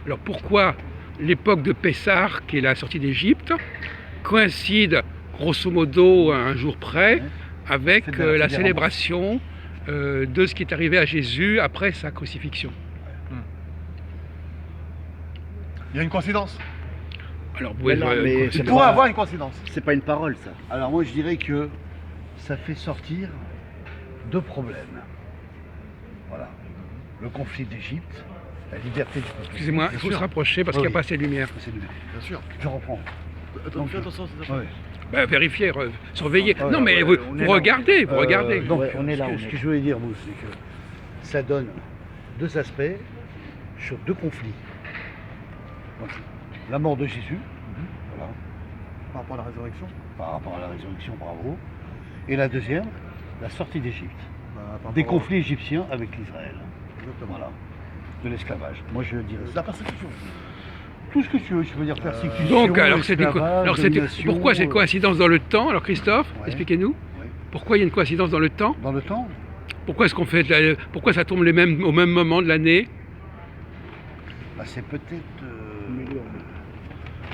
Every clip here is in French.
Alors pourquoi l'époque de Pessah, qui est la sortie d'Égypte, coïncide grosso modo à un jour près avec la célébration de ce qui est arrivé à Jésus après sa crucifixion? Il y a une coïncidence. Alors, Il pourrait avoir une coïncidence. C'est pas une parole, ça. Alors moi je dirais que ça fait sortir deux problèmes. Voilà. Le conflit d'Égypte, la liberté du peuple. Excusez-moi, il faut se rapprocher parce qu'il n'y a pas assez de lumière. Bien sûr. Je reprends. Fais attention, c'est ça. Ben, vérifiez, surveillez. Ouais, non, mais vous regardez, vous regardez. Donc, on est là, ce que je voulais dire, moi, c'est que ça donne deux aspects sur deux conflits. Donc, la mort de Jésus, voilà, Par rapport à la résurrection. par rapport à la résurrection, bravo. Et la deuxième, la sortie d'Égypte. Par Des rapport conflits égyptiens avec l'Israël. Exactement. Voilà. De l'esclavage. Moi, je dirais La ça. persécution. Tout ce que tu veux, je veux dire persécution. Donc, alors, domination, pourquoi cette coïncidence dans le temps? Alors, Christophe, Ouais. expliquez-nous. Ouais. Pourquoi il y a une coïncidence dans le temps? Dans le temps, Pourquoi est-ce qu'on fait, pourquoi ça tombe au même moment de l'année? bah, c'est peut-être.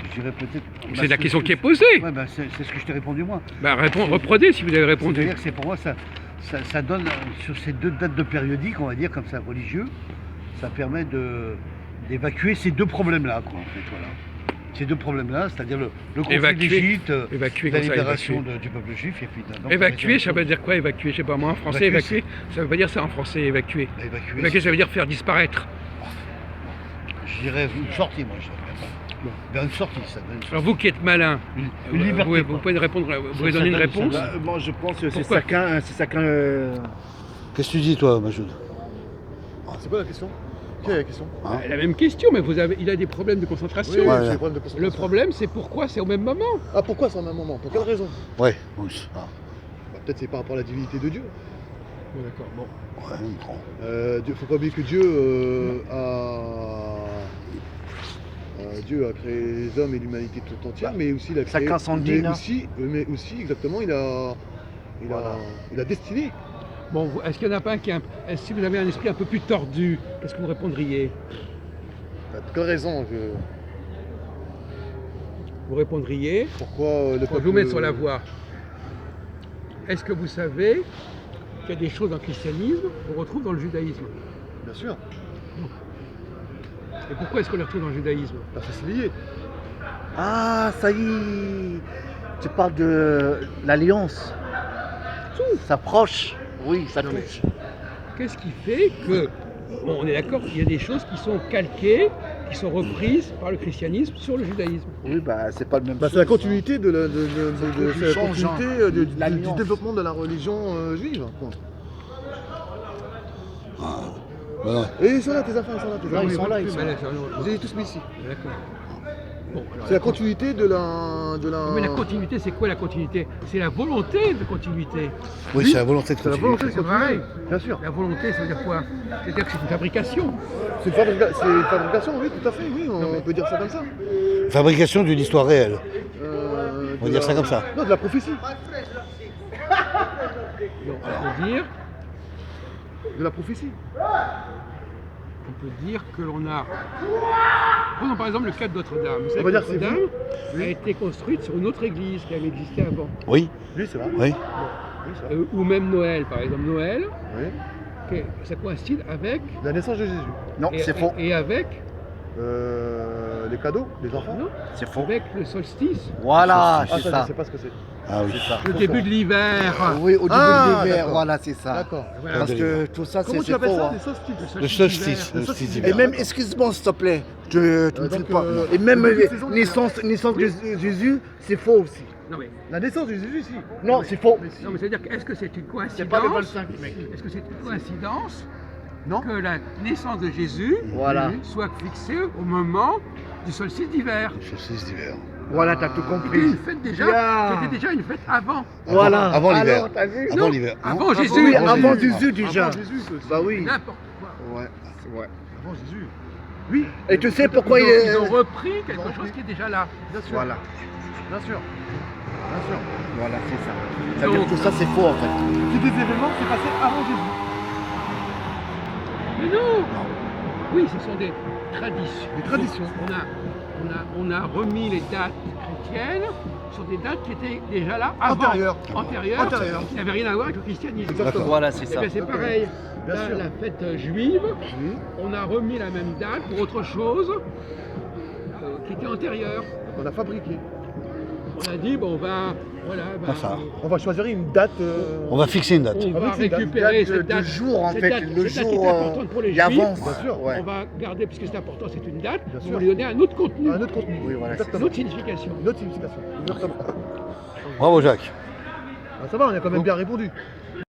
Je dirais peut-être. C'est la question qui est posée. Ouais, bah, c'est ce que je t'ai répondu moi. Bah, reprenez si vous avez répondu. C'est-à-dire que c'est pour moi, ça donne, sur ces deux dates de périodique, on va dire, comme ça, religieux, ça permet d'évacuer ces deux problèmes-là, quoi, en fait, voilà. Ces deux problèmes-là, c'est-à-dire le conflit d'Égypte, Évacuer, la comme ça, libération évacuer. du peuple juif, et puis... donc, Évacuer, ça veut dire quoi, évacuer? Je sais pas, moi, en français, Évacuer, évacuer, ça veut pas dire ça en français, évacuer. évacuer, Évacuer, ça veut dire faire disparaître. je dirais une sortie, moi, je dirais. Vers une sortie, ça donne une sortie. Alors, vous qui êtes malin, Une liberté, vous quoi. pouvez répondre, vous pouvez Ça donner une donne- réponse? ça Moi, je pense que c'est Pourquoi chacun. Qu'est-ce que tu dis, toi, Majoud? C'est quoi la question? Quelle est la question? La même question, mais il a des problèmes de concentration. Ouais. j'ai des problèmes de concentration. Le problème, c'est pourquoi c'est au même moment. Ah, pourquoi c'est en même moment? Pour quelle raison? Ouais, oui. Ah, Bah, peut-être c'est par rapport à la divinité de Dieu. Bon, d'accord, bon. ouais, bon. Faut pas oublier que Dieu Dieu a créé les hommes et l'humanité tout entière, mais aussi il a créé. Chacun son dîne. Mais aussi, exactement, il a destiné. Bon, est-ce qu'il y en a pas un qui si vous avez un esprit un peu plus tordu, qu'est-ce que vous répondriez? T'as quelle raison Vous répondriez, pourquoi le pour peuple. vous mettre sur la voie. Est-ce que vous savez qu'il y a des choses dans le christianisme qu'on retrouve dans le judaïsme? Bien sûr, Et pourquoi est-ce qu'on les retrouve dans le judaïsme? parce que c'est lié. Ah, ça y est. Tu parles de l'alliance. Ça proche. Oui, ça Non, mais- touche. Qu'est-ce qui fait que, bon, on est d'accord, il y a des choses qui sont calquées, qui sont reprises par le christianisme sur le judaïsme? Oui, bah, c'est pas le même. Bah, c'est la chose. continuité c'est la change, continuité hein. du L'alliance. développement de la religion juive. Quoi. Voilà. Et ils sont là, tes affaires, ils sont là, tes Non, affaires. ils sont là, ils Plus, sont mais là. là, Vous avez tous mis ici. D'accord. Bon, alors, C'est la continuité de la. Mais la continuité, c'est quoi la continuité? C'est la volonté de continuité. Oui, c'est la volonté de C'est la continuer. volonté de C'est pareil. continuer. Bien sûr. La volonté, ça veut dire quoi? C'est-à-dire que c'est une fabrication. C'est une fabrication, oui, tout à fait, oui, on peut dire ça comme ça. Fabrication d'une histoire réelle. On va dire ça comme ça. Non, de la prophétie. Donc, on peut dire, De la prophétie. que l'on a. Prenons par exemple le cas de Notre-Dame. Vous savez On va que dire que c'est Notre-Dame a été construite sur une autre église qui avait existé avant. Oui, Oui, c'est vrai. oui. Oui, c'est vrai. Ou même Noël, par exemple. Noël, Oui. ça coïncide avec. La naissance de Jésus. Non, et, c'est faux. Et avec. Les cadeaux, les enfants. Non, C'est faux. avec le solstice. Voilà, Ah, c'est ça, je ça. ne sais pas ce que c'est. Ah oui. C'est ça. Le début de l'hiver. Oui, au début Ah, de l'hiver, d'accord. voilà, c'est ça. D'accord. Voilà. Parce que tout ça, Comment c'est tu appelles faux. ça, hein. les solstices? Le solstice. Le Le solstice solstice Et d'hiver. même, excuse-moi, s'il te plaît, tu me donc, files pas. euh, Et même le début de saison, naissance de Jésus, c'est faux aussi. Non mais, La naissance de Jésus, si. Non, c'est faux. non, mais c'est-à-dire est-ce que c'est une C'est pas le coïncidence? 25, mec. Est-ce que c'est une coïncidence Non. que la naissance de Jésus Voilà. soit fixée au moment du solstice d'hiver? Le solstice d'hiver. Voilà, t'as tout C'était compris. une fête déjà, Bien. c'était déjà une fête avant. Voilà. Avant l'hiver. Alors, t'as vu Avant l'hiver. Avant Non Jésus. Oui, Avant avant Jésus. Jésus déjà. Avant Jésus, c'est aussi. Bah oui. N'importe quoi. Ouais, c'est vrai. Avant Jésus. Oui. Et tu sais pourquoi ils, il ont, est. ils ont repris quelque chose qui est déjà là. Bien sûr. Voilà, Bien sûr. Bien sûr. voilà, c'est ça. Ça veut dire Donc- que tout ça, c'est faux en fait. C'est des événements qui s'est passé avant Jésus. Mais non. Oui, ce sont des. traditions. Des traditions. Donc, on a remis les dates chrétiennes sur des dates qui étaient déjà là avant. Antérieures. Antérieures, qui n'avaient rien à voir avec le christianisme. Exactement. Voilà, c'est Et ça. bien c'est pareil. Bien Là, sûr. la fête juive, Oui. on a remis la même date pour autre chose qui était antérieure. On a fabriqué. On a dit, bon, on va, voilà, Ah, ça. On va choisir une date. On va fixer une date. on va c'est une date récupérer de, cette date. de jour en cette fait, date- le cette date qui jour est importante pour les il Juifs. avance. Bien sûr. Ouais. On va garder, puisque c'est important, c'est une date, Bien on sûr. va lui donner un autre contenu, Un autre contenu. Oui, voilà, c'est une Exactement. autre signification. Une autre signification. Exactement. Bravo Jacques. Ah, ça va, on a quand même bien répondu.